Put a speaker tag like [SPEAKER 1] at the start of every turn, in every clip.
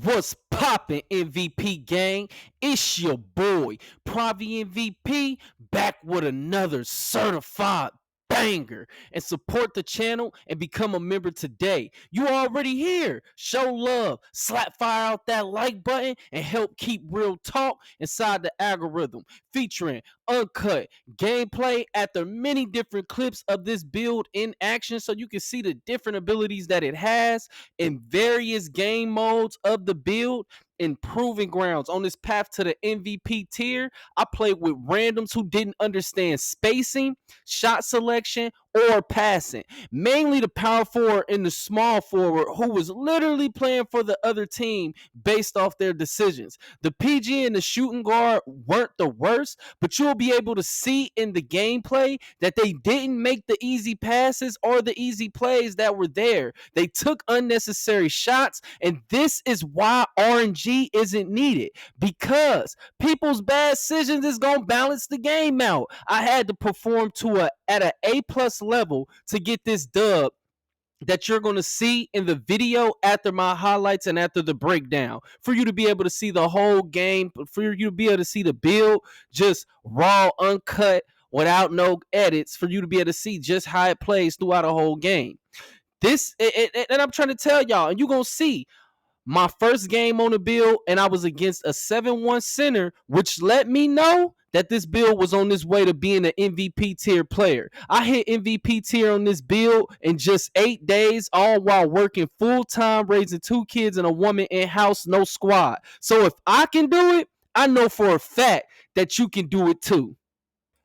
[SPEAKER 1] What's poppin', MVP gang? It's your boy, PraviMVP, back with another certified banger. And support the channel and become a member today. You already here. Show love, slap fire out that like button, and help keep real talk inside the algorithm. Featuring uncut gameplay after many different clips of this build in action so you can see the different abilities that it has in various game modes of the build and proving grounds. On this path to the MVP tier, I played with randoms who didn't understand spacing, shot selection, or passing. Mainly the power forward and the small forward who was literally playing for the other team based off their decisions. The PG and the shooting guard weren't the worst, but you'll be able to see in the gameplay that they didn't make the easy passes or the easy plays that were there. They took unnecessary shots, and this is why RNG isn't needed, because people's bad decisions is gonna balance the game out. I had to perform at an A+ level to get this dub that you're going to see in the video after my highlights and after the breakdown, for you to be able to see the whole game, for you to be able to see the build just raw, uncut, without no edits, for you to be able to see just how it plays throughout a whole game. And I'm trying to tell y'all, and you're going to see my first game on the build, and I was against a 7-1 center, which let me know that this build was on this way to being an MVP tier player. I hit MVP tier on this build in just 8 days, all while working full time, raising 2 kids and a woman in house, no squad. So if I can do it, I know for a fact that you can do it too.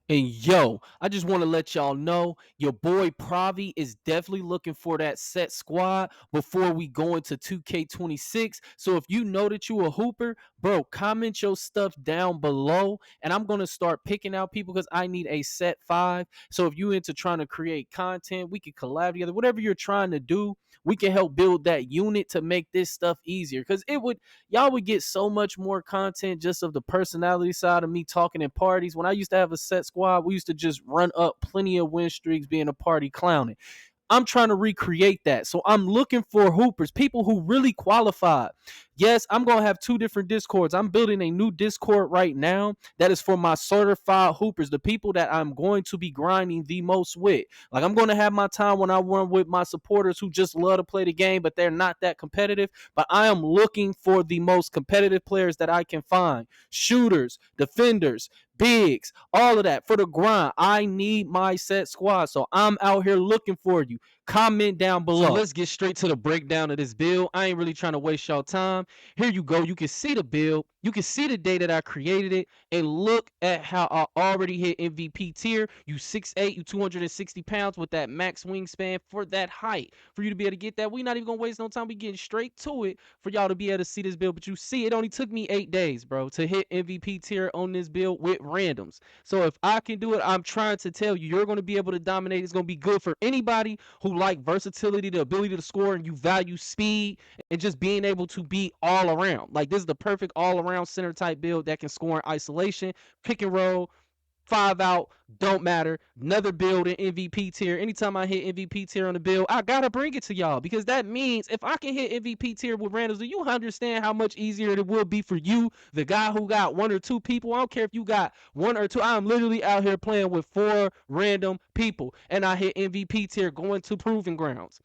[SPEAKER 1] And yo, I just want to let y'all know your boy Pravi is definitely looking for that set squad before we go into 2K26. So if you know that you a hooper, bro, comment your stuff down below, and I'm going to start picking out people because I need a set 5. So if you into trying to create content, we can collab together. Whatever you're trying to do, we can help build that unit to make this stuff easier, because y'all would get so much more content just of the personality side of me talking in parties. When I used to have a set squad, we used to just run up plenty of win streaks being a party clowning. I'm trying to recreate that. So I'm looking for hoopers, people who really qualified. Yes, I'm going to have 2 different Discords. I'm building a new Discord right now that is for my certified hoopers, the people that I'm going to be grinding the most with. Like, I'm going to have my time when I run with my supporters who just love to play the game, but they're not that competitive. But I am looking for the most competitive players that I can find. Shooters, defenders, bigs, all of that for the grind. I need my set squad. So I'm out here looking for you. Comment down below. So let's get straight to the breakdown of this build. I ain't really trying to waste y'all time. Here you go. You can see the build. You can see the day that I created it. And look at how I already hit MVP tier. You 6'8", you 260 pounds with that max wingspan for that height. For you to be able to get that, we not even going to waste no time. We getting straight to it for y'all to be able to see this build. But you see, it only took me 8 days, bro, to hit MVP tier on this build with randoms. So if I can do it, I'm trying to tell you, you're going to be able to dominate. It's going to be good for anybody who like versatility, the ability to score, and you value speed and just being able to be all around. Like, this is the perfect all around center type build that can score in isolation, pick and roll, 5 out, don't matter. Another build in MVP tier. Anytime I hit MVP tier on the build, I gotta bring it to y'all, because that means if I can hit MVP tier with randoms, do you understand how much easier it will be for you, the guy who got 1 or 2 people? I don't care if you got 1 or 2. I'm literally out here playing with 4 random people, and I hit MVP tier going to proving grounds.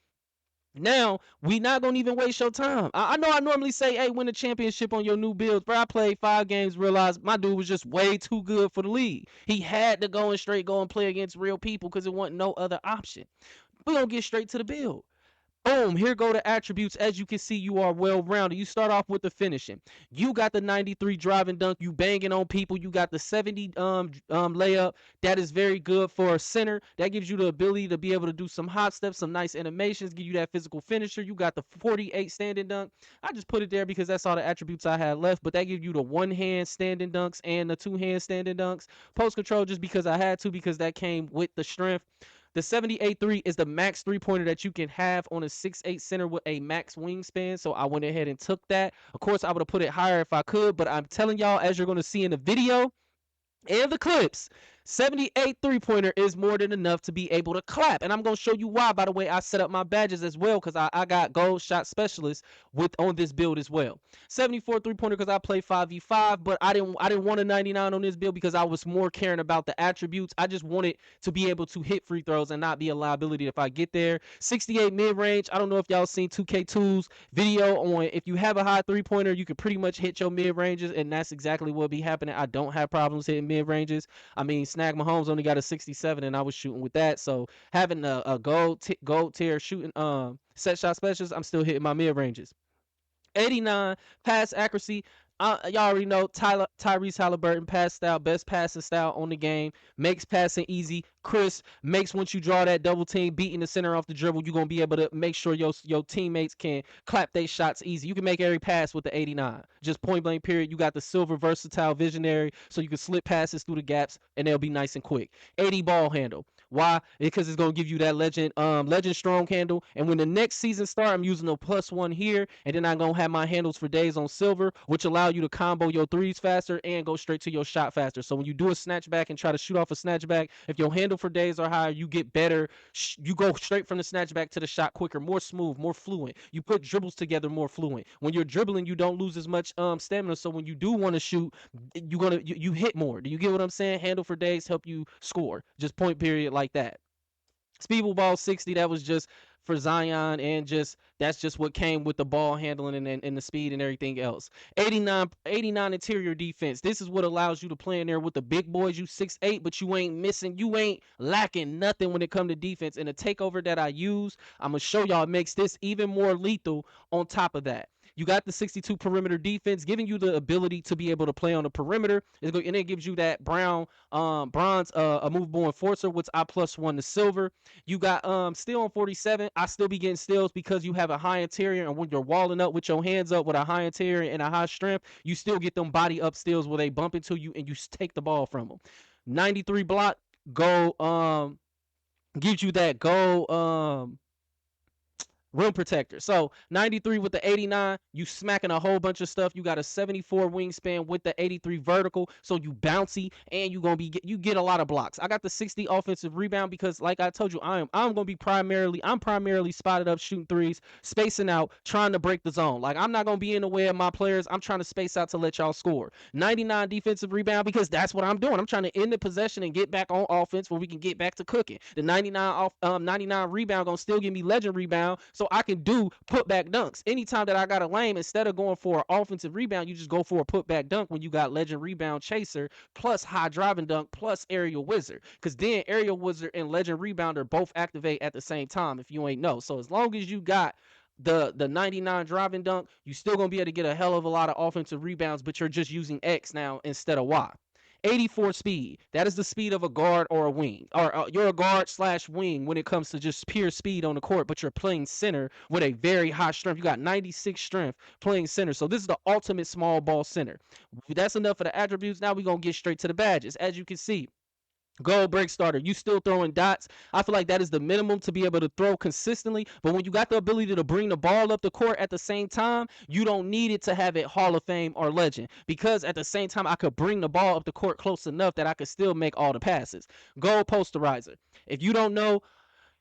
[SPEAKER 1] Now, we not going to even waste your time. I know I normally say, hey, win a championship on your new builds, but I played 5 games, realized my dude was just way too good for the league. He had to go and play against real people because there wasn't no other option. We're going to get straight to the build. Boom, here go the attributes. As you can see, you are well-rounded. You start off with the finishing. You got the 93 drive and dunk. You banging on people. You got the 70 layup. That is very good for a center. That gives you the ability to be able to do some hot steps, some nice animations, give you that physical finisher. You got the 48 standing dunk. I just put it there because that's all the attributes I had left, but that gives you the 1-hand standing dunks and the 2-hand standing dunks. Post control just because I had to, because that came with the strength. The 78-3 is the max 3-pointer that you can have on a 6'8 center with a max wingspan. So I went ahead and took that. Of course, I would have put it higher if I could, but I'm telling y'all, as you're going to see in the video and the clips, 78 3-pointer is more than enough to be able to clap. And I'm going to show you why, by the way, I set up my badges as well, because I got gold shot specialist on this build as well. 74 3-pointer because I play 5v5, but I didn't want a 99 on this build because I was more caring about the attributes. I just wanted to be able to hit free throws and not be a liability if I get there. 68 mid-range. I don't know if y'all seen 2K2's video on if you have a high 3-pointer, you can pretty much hit your mid-ranges, and that's exactly what be happening. I don't have problems hitting mid-ranges. I mean, Snag Mahomes only got a 67, and I was shooting with that. So having a gold tier shooting set shot specialist, I'm still hitting my mid-ranges. 89 pass accuracy. Y'all already know Tyrese Halliburton pass style, best passing style on the game, makes passing easy, crisp, makes once you draw that double team, beating the center off the dribble, you're going to be able to make sure your teammates can clap their shots easy. You can make every pass with the 89. Just point blank period. You got the silver versatile visionary, so you can slip passes through the gaps, and they'll be nice and quick. 80 ball handle. Why? Because it's going to give you that legend strong handle. And when the next season starts, I'm using a +1 here, and then I'm going to have my handles for days on silver, which allow you to combo your threes faster and go straight to your shot faster. So when you do a snatchback and try to shoot off a snatchback, if your handle for days are higher, you get better. You go straight from the snatchback to the shot quicker, more smooth, more fluent. You put dribbles together more fluent. When you're dribbling, you don't lose as much stamina. So when you do want to shoot, you hit more. Do you get what I'm saying? Handle for days help you score. Just point period like that. Speedball ball 60, that was just for Zion, and that's just what came with the ball handling and the speed and everything else. 89 interior defense. This is what allows you to play in there with the big boys. You 6'8", but you ain't lacking nothing when it comes to defense. And the takeover that I use, I'm gonna show y'all, makes this even more lethal on top of that. You got the 62 perimeter defense, giving you the ability to be able to play on the perimeter. And it gives you that bronze, a movable enforcer, which I +1 to silver. You got still on 47. I still be getting steals because you have a high interior, and when you're walling up with your hands up with a high interior and a high strength, you still get them body up steals where they bump into you and you take the ball from them. 93 block, gives you that rim protector. So 93 with the 89, you smacking a whole bunch of stuff. You got a 74 wingspan with the 83 vertical, so you bouncy, and you get a lot of blocks. I got the 60 offensive rebound because, like I told you, I'm gonna be primarily spotted up shooting threes, spacing out, trying to break the zone. Like, I'm not gonna be in the way of my players. I'm trying to space out to let y'all score. 99 defensive rebound because that's what I'm doing. I'm trying to end the possession and get back on offense where we can get back to cooking. The 99 rebound gonna still give me legend rebound, so I can do putback dunks. Anytime that I got a lane, instead of going for an offensive rebound, you just go for a putback dunk when you got legend rebound chaser plus high driving dunk plus aerial wizard. Because then aerial wizard and legend rebounder both activate at the same time if you ain't know. So as long as you got the 99 driving dunk, you still gonna be able to get a hell of a lot of offensive rebounds, but you're just using X now instead of Y. 84 speed. That is the speed of a guard or a wing. Or you're a guard / wing when it comes to just pure speed on the court, but you're playing center with a very high strength. You got 96 strength playing center. So this is the ultimate small ball center. That's enough for the attributes. Now we're going to get straight to the badges. As you can see, gold break starter, you still throwing dots. I feel like that is the minimum to be able to throw consistently, but when you got the ability to bring the ball up the court at the same time, you don't need it to have it Hall of Fame or legend, because at the same time I could bring the ball up the court close enough that I could still make all the passes. Gold posterizer. If you don't know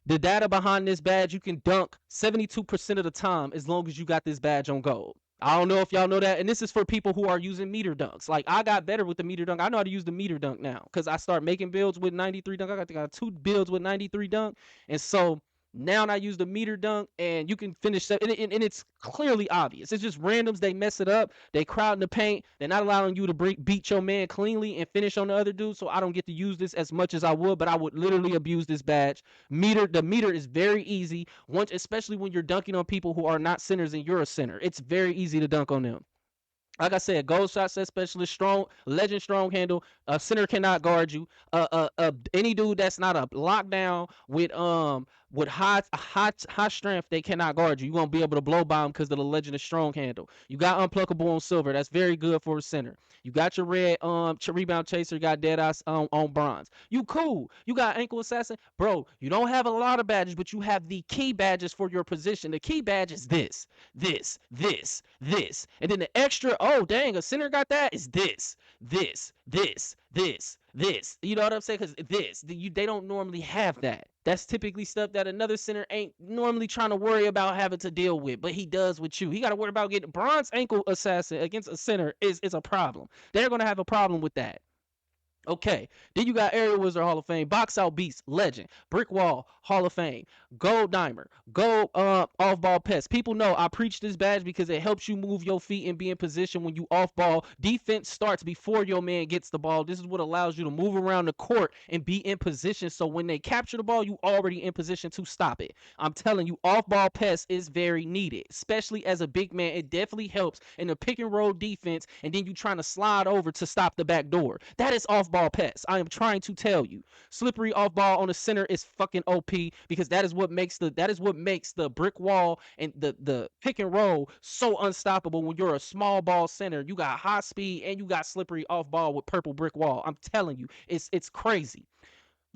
[SPEAKER 1] the data behind this badge, you can dunk 72% of the time as long as you got this badge on gold. I don't know if y'all know that, and this is for people who are using meter dunks. Like, I got better with the meter dunk. I know how to use the meter dunk now because I start making builds with 93 dunk. I got 2 builds with 93 dunk, and so now I use the meter dunk, and you can finish and it's clearly obvious. It's just randoms. They mess it up. They crowd in the paint. They're not allowing you to beat your man cleanly and finish on the other dude, so I don't get to use this as much as I would, but I would literally abuse this badge. The meter is very easy, especially when you're dunking on people who are not centers and you're a center. It's very easy to dunk on them. Like I said, gold shot set specialist, strong, legend strong handle. A center cannot guard you. Any dude that's not a lockdown with high strength, they cannot guard you. You're gonna be able to blow by them because of the legend of strong handle. You got unpluckable on silver. That's very good for a center. You got your red rebound chaser. You got dead eyes on bronze. You cool. You got ankle assassin, bro. You don't have a lot of badges, but you have the key badges for your position. The key badge is this, and then the extra. Oh dang, a center got that. Is this. this. You know what I'm saying? Because they don't normally have that. That's typically stuff that another center ain't normally trying to worry about having to deal with, but he does with you. He got to worry about getting bronze ankle assassin against a center is a problem. They're gonna have a problem with that. Okay, then you got Aerial Wizard Hall of Fame, Box Out Beast, Legend, Brick Wall, Hall of Fame, Gold Dimer, Gold Off Ball Pest. People know I preach this badge because it helps you move your feet and be in position when you off ball. Defense starts before your man gets the ball. This is what allows you to move around the court and be in position. So when they capture the ball, you already in position to stop it. I'm telling you, off ball Pest is very needed, especially as a big man. It definitely helps in the pick and roll defense, and then you trying to slide over to stop the back door. That is off ball Pest. I am trying to tell you. Slippery off ball on the center is fucking OP because that is what makes the brick wall and the pick and roll so unstoppable. When you're a small ball center, you got high speed and you got slippery off ball with purple brick wall. I'm telling you, it's crazy.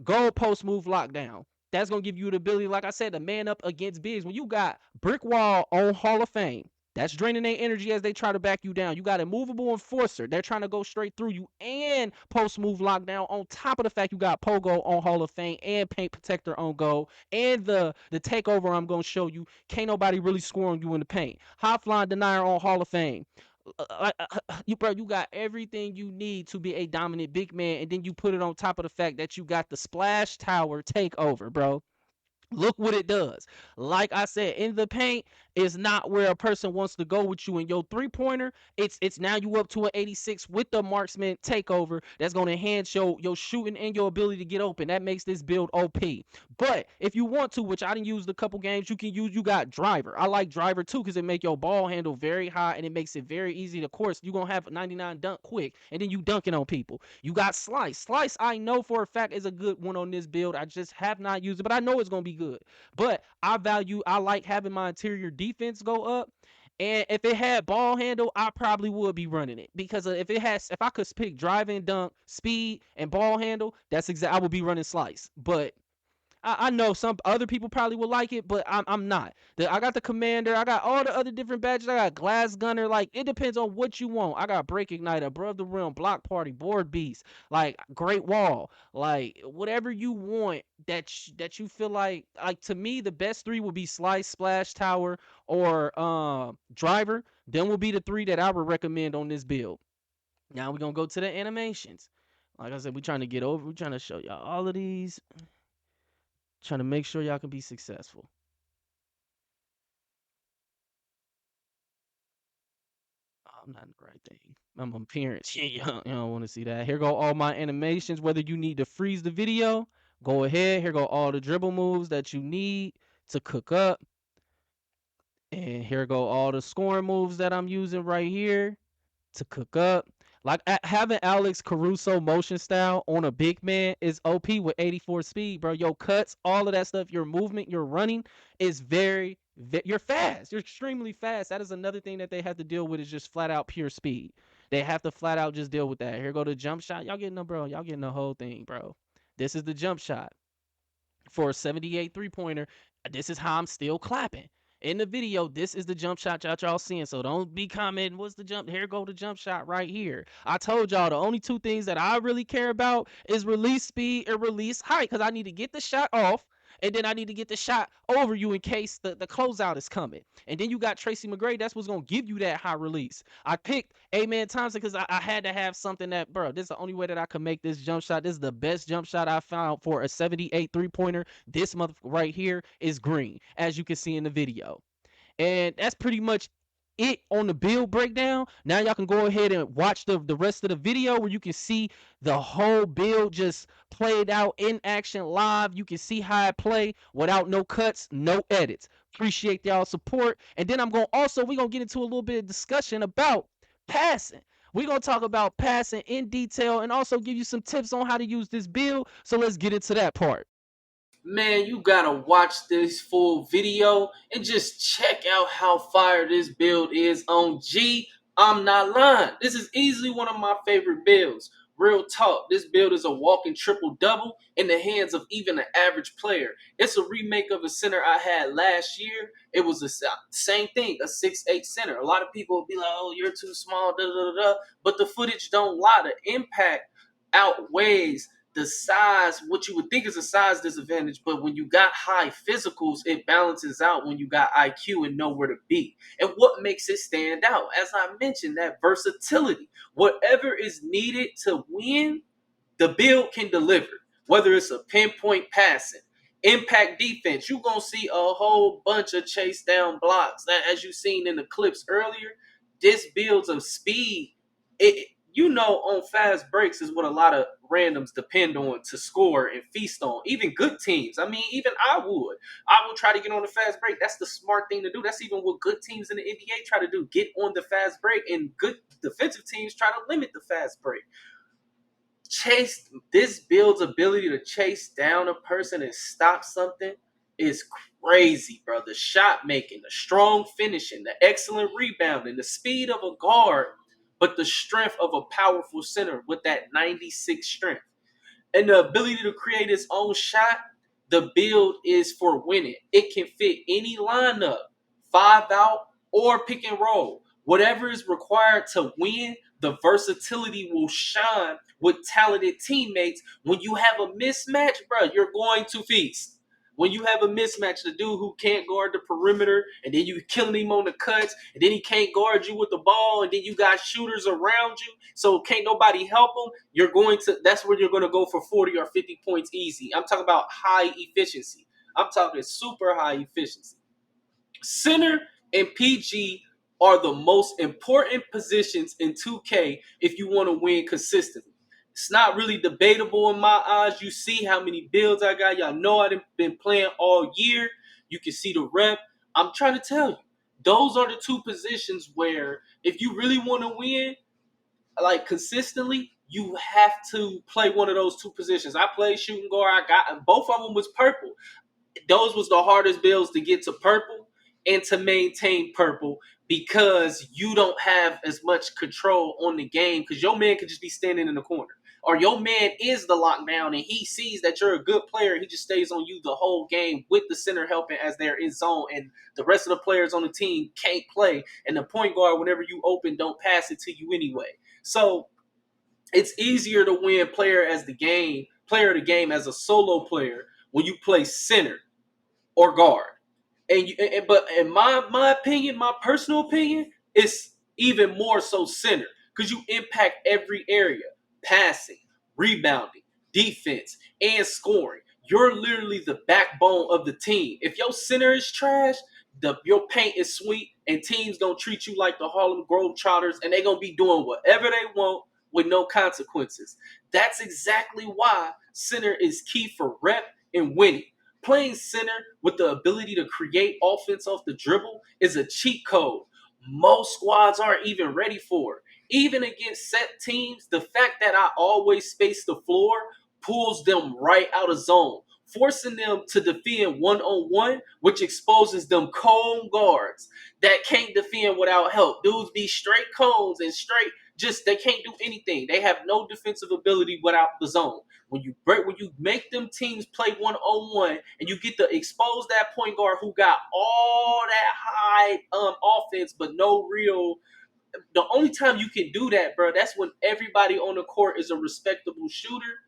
[SPEAKER 1] Goal post move lockdown. That's gonna give you the ability, like I said, to man up against bigs. When you got brick wall on Hall of Fame, that's draining their energy as they try to back you down. You got a movable enforcer. They're trying to go straight through you and post move lockdown. On top of the fact you got Pogo on Hall of Fame and Paint Protector on goal. And the takeover I'm gonna show you. Can't nobody really score on you in the paint. High flying denier on Hall of Fame. You got everything you need to be a dominant big man, and then you put it on top of the fact that you got the splash tower takeover, bro. Look what it does. Like I said, in the paint is not where a person wants to go with you. In your three-pointer, it's now you up to an 86 with the marksman takeover. That's going to enhance your shooting and your ability to get open. That makes this build OP. But if you want to, which I didn't use a couple games, you got driver. I like driver too because it make your ball handle very high and it makes it very easy. Of course, you're going to have a 99 dunk quick and then you dunking on people. You got slice. Slice, I know for a fact is a good one on this build. I just have not used it, but I know it's going to be good. But I like having my interior defense go up. And if it had ball handle, I probably would be running it because if I could pick driving, dunk, speed, and ball handle, I would be running slice. But I know some other people probably would like it, but I'm not. I got the commander. I got all the other different badges. I got glass gunner. Like, it depends on what you want. I got break igniter, above the rim, block party, board beast, like great wall, like whatever you want that you feel like. Like, to me, the best three would be slice, splash tower, or driver. Then will be the three that I would recommend on this build. Now we're gonna go to the animations. Like I said, we're trying to show y'all all of these. Trying to make sure y'all can be successful. Oh, I'm not in the right thing. I'm on parents. You don't want to see that. Here go all my animations. Whether you need to freeze the video, go ahead. Here go all the dribble moves that you need to cook up. And here go all the scoring moves that I'm using right here to cook up. Like, having Alex Caruso motion style on a big man is OP with 84 speed, bro. Your cuts, all of that stuff, your movement, your running is you're fast. You're extremely fast. That is another thing that they have to deal with, is just flat out pure speed. They have to flat out just deal with that. Here go the jump shot. Y'all getting the whole thing, bro. This is the jump shot for a 78 three-pointer. This is how I'm still clapping. In the video, this is the jump shot y'all seeing. So don't be commenting, what's the jump? Here go the jump shot right here. I told y'all the only two things that I really care about is release speed and release height, because I need to get the shot off, and then I need to get the shot over you in case the closeout is coming. And then you got Tracy McGrady. That's what's going to give you that high release. I picked Amen Thompson because I had to have something that, bro, this is the only way that I can make this jump shot. This is the best jump shot I found for a 78 three-pointer. This mother right here is green, as you can see in the video. And that's pretty much it on the build breakdown. Now y'all can go ahead and watch the rest of the video where you can see the whole build just played out in action live. You can see how I play without no cuts, no edits. Appreciate y'all support. And then we're gonna get into a little bit of discussion about passing. We're gonna talk about passing in detail and also give you some tips on how to use this build. So let's get into that part. Man, you gotta watch this full video and just check out how fire this build is on G. I'm not lying. This is easily one of my favorite builds. Real talk, this build is a walking triple-double in the hands of even an average player. It's a remake of a center I had last year. It was the same thing, a 6'8 center. A lot of people will be like, oh, you're too small, da da da da. But the footage don't lie. The impact outweighs the size, what you would think is a size disadvantage, but when you got high physicals, it balances out when you got IQ and know where to be. And what makes it stand out? As I mentioned, that versatility. Whatever is needed to win, the build can deliver. Whether it's a pinpoint passing, impact defense, you're going to see a whole bunch of chase down blocks. That, as you've seen in the clips earlier, this builds of speed. On fast breaks is what a lot of randoms depend on to score and feast on. Even good teams. I mean, even I would try to get on the fast break. That's the smart thing to do. That's even what good teams in the NBA try to do. Get on the fast break, and good defensive teams try to limit the fast break. This build's ability to chase down a person and stop something is crazy, bro. The shot making, the strong finishing, the excellent rebounding, the speed of a guard, but the strength of a powerful center with that 96 strength. And the ability to create its own shot, the build is for winning. It can fit any lineup, 5 out or pick and roll. Whatever is required to win, the versatility will shine with talented teammates. When you have a mismatch, bro, you're going to feast. When you have a mismatch, the dude who can't guard the perimeter, and then you killing him on the cuts, and then he can't guard you with the ball, and then you got shooters around you, so can't nobody help him, that's where you're going to go for 40 or 50 points easy. I'm talking about high efficiency. I'm talking super high efficiency. Center and PG are the most important positions in 2K if you want to win consistently. It's not really debatable in my eyes. You see how many builds I got. Y'all know I've been playing all year. You can see the rep. I'm trying to tell you, those are the two positions where if you really want to win, like consistently, you have to play one of those two positions. I played shooting guard. Both of them was purple. Those was the hardest builds to get to purple and to maintain purple, because you don't have as much control on the game, because your man could just be standing in the corner, or your man is the lockdown and he sees that you're a good player and he just stays on you the whole game with the center helping as they're in zone, and the rest of the players on the team can't play, and the point guard, whenever you open, don't pass it to you anyway. So it's easier to win player of the game as a solo player when you play center or guard. But in my opinion, my personal opinion, it's even more so center, because you impact every area: passing, rebounding, defense, and scoring. You're literally the backbone of the team. If your center is trash, your paint is sweet, and teams gonna treat you like the Harlem Globetrotters, and they gonna be doing whatever they want with no consequences. That's exactly why center is key for rep and winning. Playing center with the ability to create offense off the dribble is a cheat code most squads aren't even ready for. Even against set teams, the fact that I always space the floor pulls them right out of zone, forcing them to defend one-on-one, which exposes them cone guards that can't defend without help. Dudes be straight cones and they can't do anything. They have no defensive ability without the zone. When you make them teams play one-on-one and you get to expose that point guard who got all that high offense but no real, the only time you can do that, bro, that's when everybody on the court is a respectable shooter.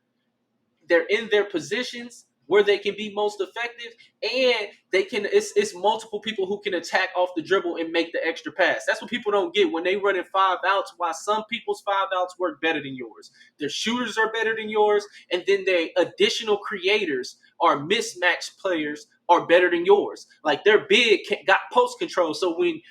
[SPEAKER 1] They're in their positions where they can be most effective, and it's multiple people who can attack off the dribble and make the extra pass. That's what people don't get when they run in 5 outs. Why some people's 5 outs work better than yours. Their shooters are better than yours, and then their additional creators or mismatched players are better than yours. Like their big got post control, so when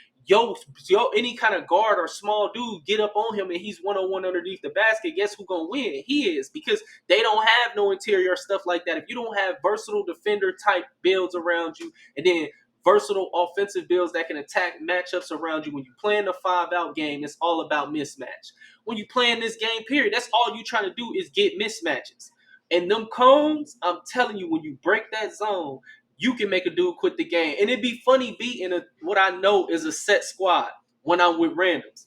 [SPEAKER 1] any kind of guard or small dude get up on him and he's one-on-one underneath the basket, guess who's gonna win? He is, because they don't have no interior stuff like that. If you don't have versatile defender type builds around you, and then versatile offensive builds that can attack matchups around you, when you play in the 5-out game, it's all about mismatch. When you play in this game, period, that's all you trying to do is get mismatches. And them cones, I'm telling you, when you break that zone, you can make a dude quit the game. And it'd be funny beating what I know is a set squad when I'm with randoms.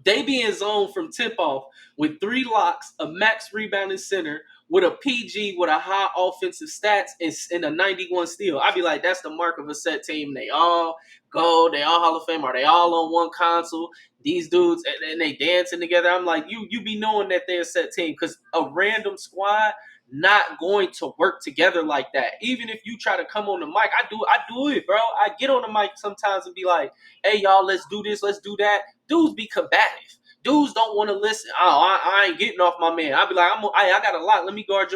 [SPEAKER 1] They be in zone from tip-off with 3 locks, a max rebounding center, with a PG with a high offensive stats and a 91 steal. I'd be like, that's the mark of a set team. They all go, they all Hall of Fame, are they all on one console? These dudes and they dancing together. I'm like, you be knowing that they're a set team, because a random squad not going to work together like that. Even if you try to come on the mic, I do it, bro. I get on the mic sometimes and be like, hey y'all, let's do this, let's do that. Dudes be combative. Dudes don't want to listen. Oh, I ain't getting off my man. I'll be like, I got a lot. Let me guard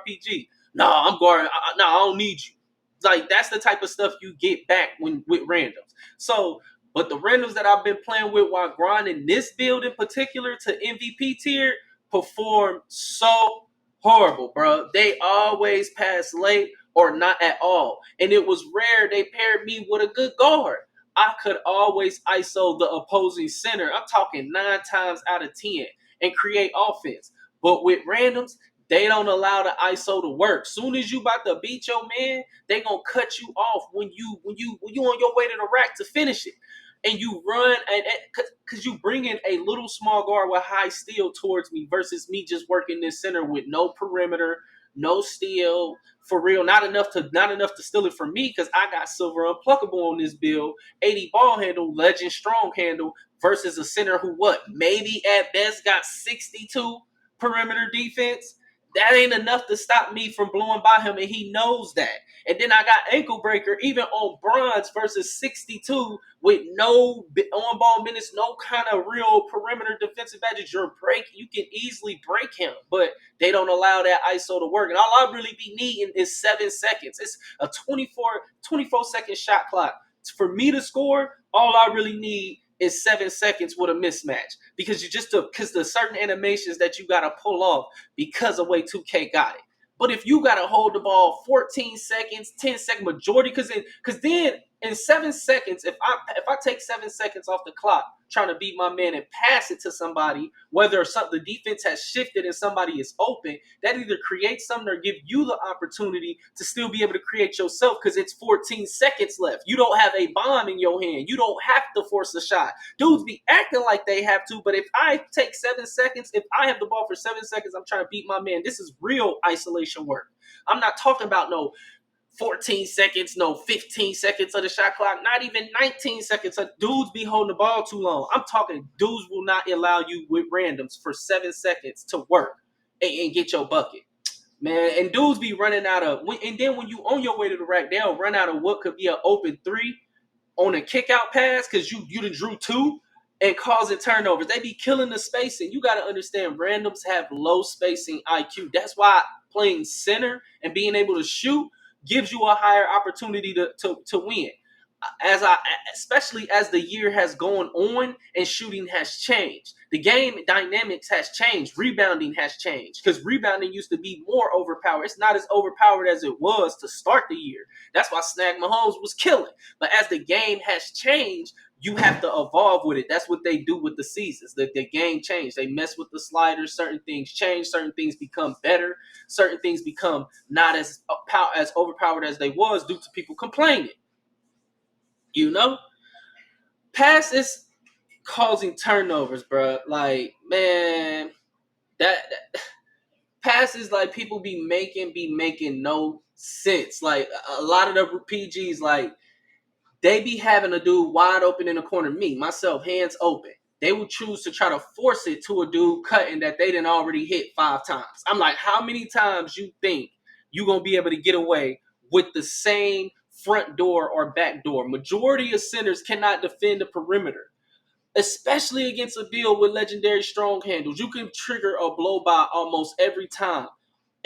[SPEAKER 1] PG. No, I'm guarding. No, I don't need you. Like, that's the type of stuff you get back with randoms. So, but the randoms that I've been playing with while grinding this build in particular to MVP tier perform so horrible, bro. They always pass late or not at all. And it was rare they paired me with a good guard. I could always ISO the opposing center. I'm talking 9 times out of 10 and create offense. But with randoms, they don't allow the ISO to work. Soon as you about to beat your man, they gonna cut you off when you on your way to the rack to finish it. And you run, and because you bring in a little small guard with high steal towards me versus me just working this center with no perimeter, no steal, for real, not enough to steal it from me, because I got silver unpluckable on this build, 80 ball handle, legend strong handle, versus a center who maybe at best got 62 perimeter defense. That ain't enough to stop me from blowing by him, and he knows that. And then I got ankle breaker even on bronze versus 62 with no on ball minutes, no kind of real perimeter defensive edges. You can easily break him, but they don't allow that ISO to work. And all I really be needing is 7 seconds. It's a 24 second shot clock. For me to score, all I really need is 7 seconds with a mismatch, because because the certain animations that you got to pull off because of way 2K got it. But if you got to hold the ball 14 seconds, 10-second majority, because then in 7 seconds, if I take 7 seconds off the clock trying to beat my man and pass it to somebody, whether the defense has shifted and somebody is open, that either creates something or give you the opportunity to still be able to create yourself, because it's 14 seconds left. You don't have a bomb in your hand. You don't have to force a shot. Dudes be acting like they have to, but if I take 7 seconds, if I have the ball for 7 seconds, I'm trying to beat my man. This is real isolation work. I'm not talking about no 14 seconds, no 15 seconds of the shot clock, not even 19 seconds. Dudes be holding the ball too long. I'm talking dudes will not allow you with randoms for 7 seconds to work and get your bucket. Man, and dudes be running out of, and then when you on your way to the rack, they'll run out of what could be an open 3 on a kick out pass because you done drew 2 and causing turnovers. They be killing the spacing. You got to understand, randoms have low spacing IQ. That's why playing center and being able to shoot gives you a higher opportunity to win. Especially as the year has gone on and shooting has changed. The game dynamics has changed. Rebounding has changed, because rebounding used to be more overpowered. It's not as overpowered as it was to start the year. That's why Snag Mahomes was killing. But as the game has changed, you have to evolve with it. That's what they do with the seasons. The game changed. They mess with the sliders. Certain things change. Certain things become better. Certain things become not as overpowered as they was due to people complaining. You know? Pass is causing turnovers, bro. Like, man, that passes like people be making no sense. Like, a lot of the PGs, like, they be having a dude wide open in the corner. Me, myself, hands open. They would choose to try to force it to a dude cutting that they didn't already hit 5 times. I'm like, how many times you think you gonna be able to get away with the same front door or back door? Majority of centers cannot defend the perimeter, especially against a build with legendary strong handles. You can trigger a blow by almost every time.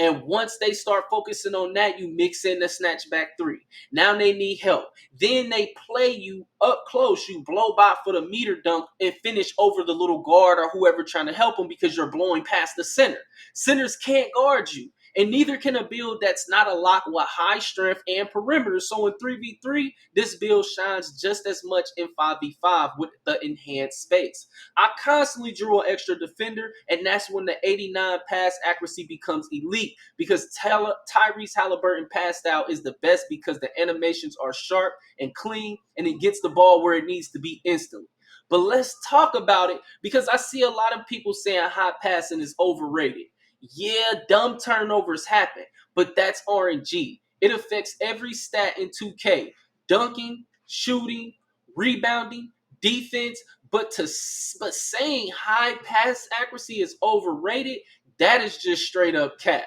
[SPEAKER 1] And once they start focusing on that, you mix in the snatchback 3. Now they need help. Then they play you up close. You blow by for the meter dunk and finish over the little guard or whoever trying to help them, because you're blowing past the center. Centers can't guard you. And neither can a build that's not a lock with high strength and perimeter. So in 3v3, this build shines just as much in 5v5 with the enhanced space. I constantly drew an extra defender, and that's when the 89 pass accuracy becomes elite, because Tyrese Halliburton pass style is the best because the animations are sharp and clean, and it gets the ball where it needs to be instantly. But let's talk about it, because I see a lot of people saying high passing is overrated. Yeah, dumb turnovers happen, but that's RNG. It affects every stat in 2K: dunking, shooting, rebounding, defense. But saying high pass accuracy is overrated, that is just straight up cap.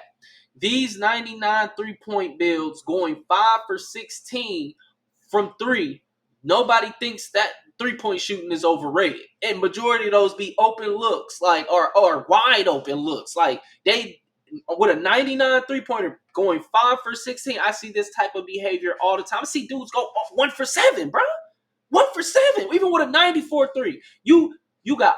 [SPEAKER 1] These 99 3-point builds going 5 for 16 from 3, nobody thinks that 3-point shooting is overrated. And majority of those be open looks, like or wide open looks. Like they with a 99 3-pointer going 5 for 16, I see this type of behavior all the time. I see dudes go 1 for 7, bro. 1 for 7, even with a 94 3. You got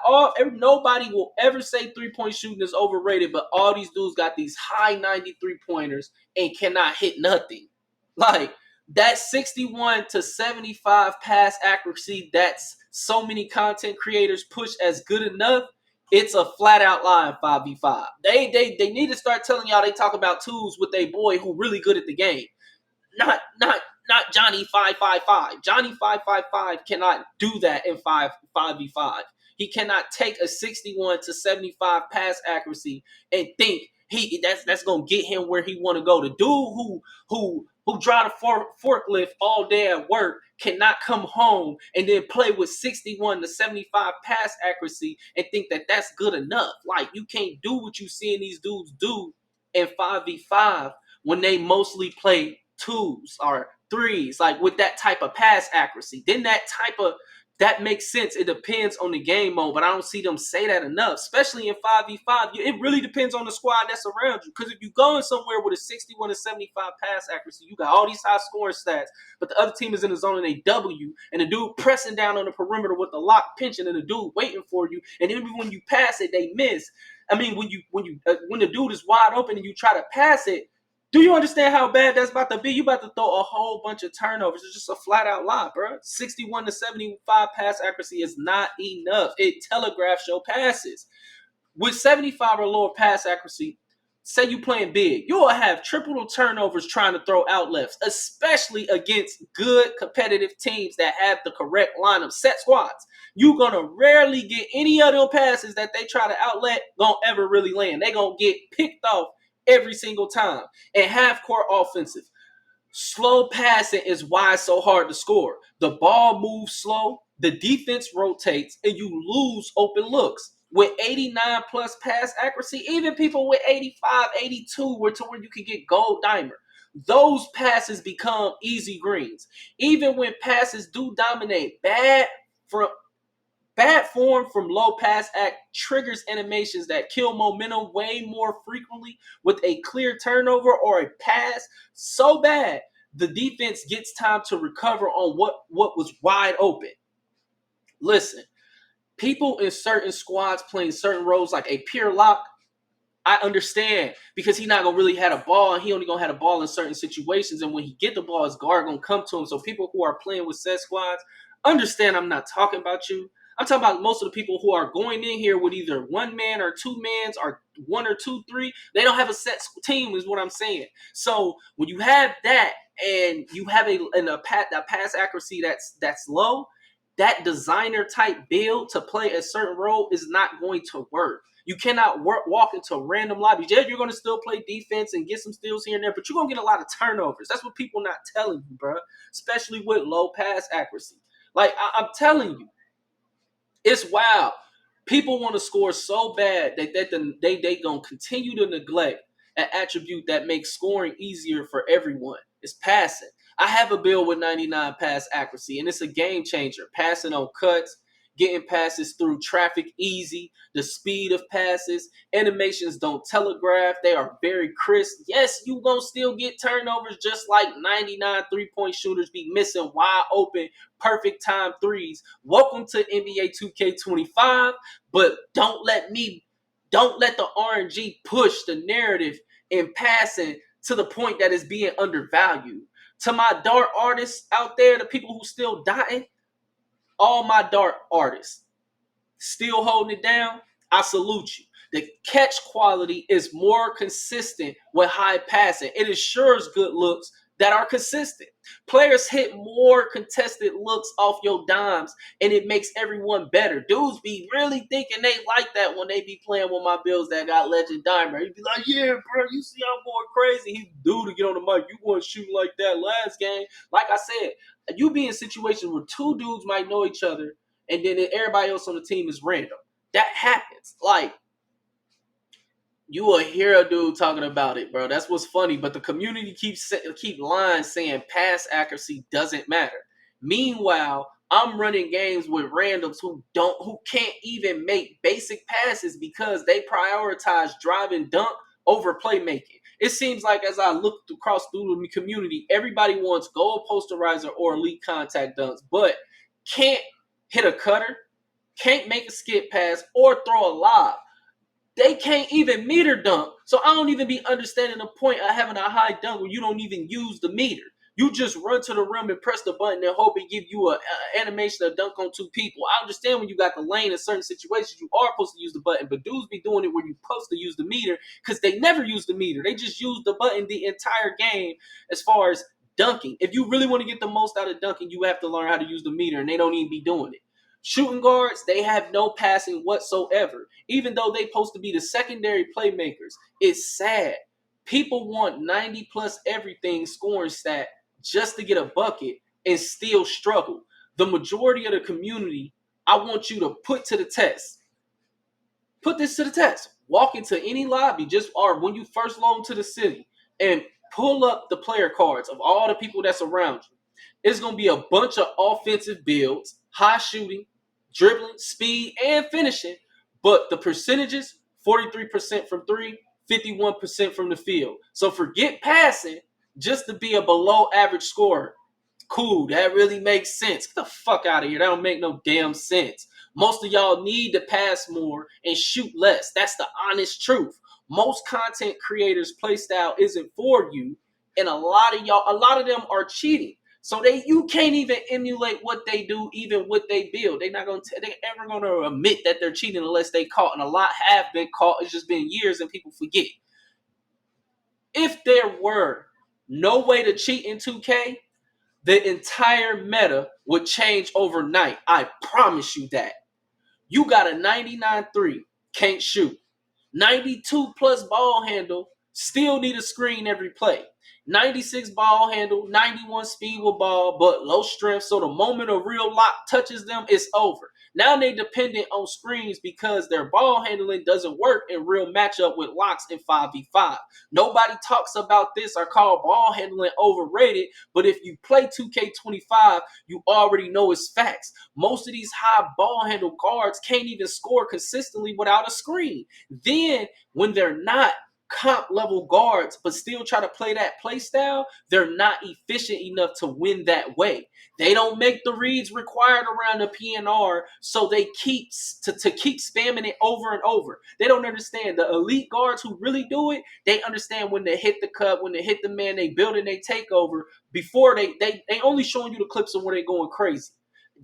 [SPEAKER 1] nobody will ever say 3-point shooting is overrated, but all these dudes got these high 93 pointers and cannot hit nothing. Like that 61 to 75 pass accuracy that's so many content creators push as good enough, it's a flat out lie in 5v5. They need to start telling y'all they talk about twos with a boy who really good at the game. Not Johnny 555. Johnny 555 cannot do that in 5v5. He cannot take a 61 to 75 pass accuracy and think that's gonna get him where he want to go. The dude who drive a forklift all day at work cannot come home and then play with 61 to 75 pass accuracy and think that that's good enough. Like, you can't do what you seeing these dudes do in 5v5 when they mostly play twos or threes, like with that type of pass accuracy. Then that makes sense. It depends on the game mode, but I don't see them say that enough, especially in 5v5. It really depends on the squad that's around you. Because if you're going somewhere with a 61 to 75 pass accuracy, you got all these high scoring stats, but the other team is in the zone and they W, and the dude pressing down on the perimeter with the lock pinching, and the dude waiting for you, and even when you pass it, they miss. I mean, when the dude is wide open and you try to pass it, do you understand how bad that's about to be? You about to throw a whole bunch of turnovers. It's just a flat out lie, bro. 61 to 75 pass accuracy is not enough. It telegraphs your passes. With 75 or lower pass accuracy, say you playing big, you will have triple the turnovers trying to throw outlets, especially against good competitive teams that have the correct lineup set squads. You're going to rarely get any of them passes that they try to outlet gonna ever really land. They going to get picked off every single time. And half-court offensive. Slow passing is why it's so hard to score. The ball moves slow, the defense rotates, and you lose open looks. With 89 plus pass accuracy, even people with 85, 82 were to where you could get gold dimer. Those passes become easy greens. Even when passes do dominate, bad form from low pass act triggers animations that kill momentum way more frequently with a clear turnover or a pass so bad the defense gets time to recover on what was wide open. Listen, people in certain squads playing certain roles like a pure lock, I understand, because he not gonna really have a ball, and he only gonna have a ball in certain situations, and when he get the ball, his guard gonna come to him. So people who are playing with set squads, understand I'm not talking about you. I'm talking about most of the people who are going in here with either one man or two mans or one or two, three. They don't have a set team, is what I'm saying. So when you have that and you have a pass accuracy that's low, that designer type build to play a certain role is not going to work. You cannot walk into random lobbies. Yeah, you're going to still play defense and get some steals here and there, but you're going to get a lot of turnovers. That's what people not telling you, bro, especially with low pass accuracy. Like, I'm telling you, it's wild. People want to score so bad that they going to continue to neglect an attribute that makes scoring easier for everyone. It's passing. I have a build with 99 pass accuracy, and it's a game changer. Passing on cuts, getting passes through traffic easy, the speed of passes, animations don't telegraph, they are very crisp. Yes, you gonna still get turnovers just like 99 3-point shooters be missing wide open, perfect time threes. Welcome to NBA 2K25, but don't let the RNG push the narrative in passing to the point that it's being undervalued. To my dart artists out there, the people who still dying, all my dart artists still holding it down, I salute you. The catch quality is more consistent with high passing. It ensures good looks, that are consistent. Players hit more contested looks off your dimes, and it makes everyone better. Dudes be really thinking they like that when they be playing with my builds that got Legend Dimer. He be like, yeah, bro, you see I'm going crazy. He do to get on the mic. You weren't shooting like that last game. Like I said, you be in situations where two dudes might know each other, and then everybody else on the team is random. That happens. Like, you will hear a dude talking about it, bro. That's what's funny. But the community keep lines saying pass accuracy doesn't matter. Meanwhile, I'm running games with randoms who can't even make basic passes because they prioritize drive and dunk over playmaking. It seems like as I look across through the community, everybody wants goal posterizer or elite contact dunks, but can't hit a cutter, can't make a skip pass, or throw a lob. They can't even meter dunk. So I don't even be understanding the point of having a high dunk where you don't even use the meter. You just run to the rim and press the button and hope it give you an animation of dunk on two people. I understand when you got the lane in certain situations, you are supposed to use the button, but dudes be doing it where you're supposed to use the meter because they never use the meter. They just use the button the entire game as far as dunking. If you really want to get the most out of dunking, you have to learn how to use the meter, and they don't even be doing it. Shooting guards, they have no passing whatsoever, even though they supposed to be the secondary playmakers. It's sad. People want 90 plus everything scoring stat just to get a bucket and still struggle. The majority of the community, I want you to put to the test. Put this to the test. Walk into any lobby, or when you first log into the city, and pull up the player cards of all the people that's around you. It's going to be a bunch of offensive builds, high shooting, dribbling, speed, and finishing. But the percentages, 43% from three, 51% from the field. So forget passing just to be a below average scorer. Cool, that really makes sense. Get the fuck out of here. That don't make no damn sense. Most of y'all need to pass more and shoot less. That's the honest truth. Most content creators' playstyle isn't for you, and a lot of them are cheating. So you can't even emulate what they do, even what they build. They ever gonna admit that they're cheating unless they caught, and a lot have been caught. It's just been years and people forget. If there were no way to cheat in 2K, the entire meta would change overnight. I promise you that. You got a 99-3, can't shoot. 92 plus ball handle, still need a screen every play. 96 ball handle, 91 speed with ball, but low strength. So the moment a real lock touches them, it's over. Now they dependent on screens because their ball handling doesn't work in real matchup with locks in 5v5. Nobody talks about this or call ball handling overrated, but if you play 2K25, you already know it's facts. Most of these high ball handle guards can't even score consistently without a screen. Then when they're not comp level guards but still try to play that play style, they're not efficient enough to win that way. They don't make the reads required around the PNR, so they keep spamming it over and over. They don't understand. The elite guards who really do it, they understand when they hit the cut, when they hit the man, they build and they take over. Before they only showing you the clips of where they're going crazy.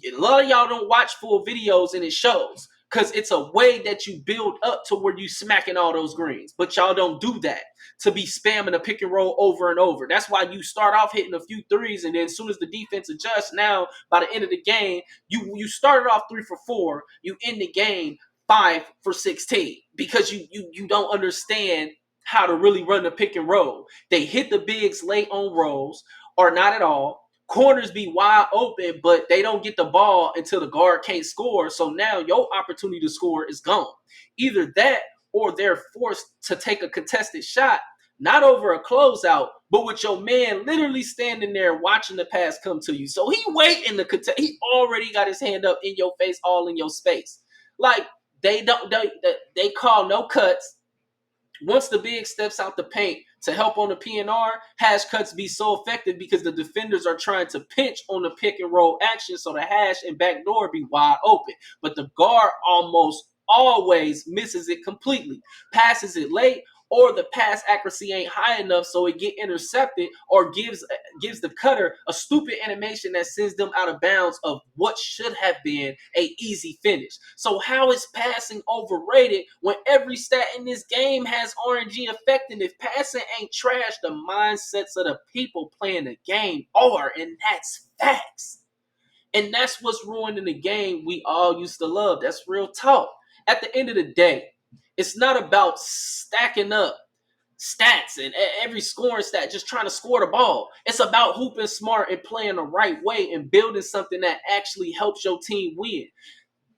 [SPEAKER 1] A lot of y'all don't watch full videos and it shows. Because it's a way that you build up to where you smacking all those greens. But y'all don't do that to be spamming a pick and roll over and over. That's why you start off hitting a few threes, and then as soon as the defense adjusts, now by the end of the game, you started off 3 for 4, you end the game 5 for 16 because you don't understand how to really run the pick and roll. They hit the bigs late on rolls or not at all. Corners be wide open, but they don't get the ball until the guard can't score. So now your opportunity to score is gone. Either that or they're forced to take a contested shot, not over a closeout, but with your man literally standing there watching the pass come to you. So he waiting to contest. He already got his hand up in your face, all in your space. Like they call no cuts. Once the big steps out the paint to help on the PNR, hash cuts be so effective because the defenders are trying to pinch on the pick and roll action so the hash and backdoor be wide open. But the guard almost always misses it completely, passes it late, or the pass accuracy ain't high enough, so it get intercepted, or gives the cutter a stupid animation that sends them out of bounds of what should have been a easy finish. So how is passing overrated when every stat in this game has RNG effect? And if passing ain't trash, the mindsets of the people playing the game are, and that's facts. And that's what's ruining the game we all used to love. That's real talk. At the end of the day, it's not about stacking up stats and every scoring stat, just trying to score the ball. It's about hooping smart and playing the right way and building something that actually helps your team win.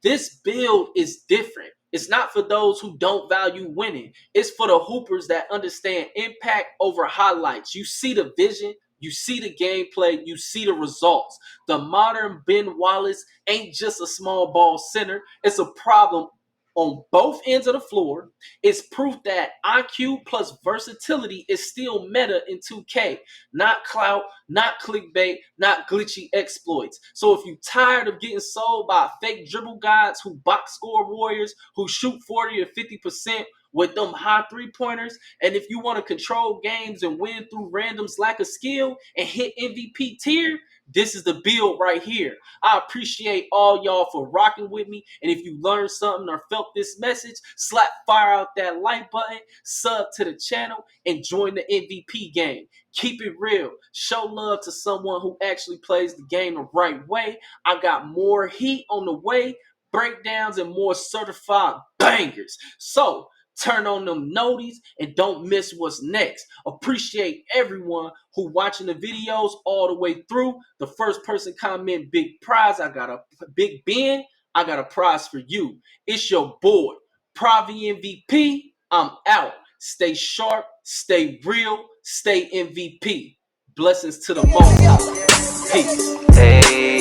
[SPEAKER 1] This build is different. It's not for those who don't value winning. It's for the hoopers that understand impact over highlights. You see the vision, you see the gameplay, you see the results. The modern Ben Wallace ain't just a small ball center. It's a problem on both ends of the floor. It's proof that IQ plus versatility is still meta in 2K. Not clout, not clickbait, not glitchy exploits. So if you're tired of getting sold by fake dribble guys who box score warriors, who shoot 40 or 50% with them high three-pointers, and if you want to control games and win through random's lack of skill and hit MVP tier, this is the build right here. I appreciate all y'all for rocking with me. And if you learned something or felt this message, slap fire out that like button, sub to the channel, and join the MVP game. Keep it real. Show love to someone who actually plays the game the right way. I got more heat on the way, breakdowns, and more certified bangers. So turn on them noties and don't miss what's next. Appreciate everyone who watching the videos all the way through. The first person comment big prize. I got a Big Ben. I got a prize for you. It's your boy, PraviMVP. I'm out. Stay sharp, stay real, stay MVP. Blessings to the most. Peace. Hey.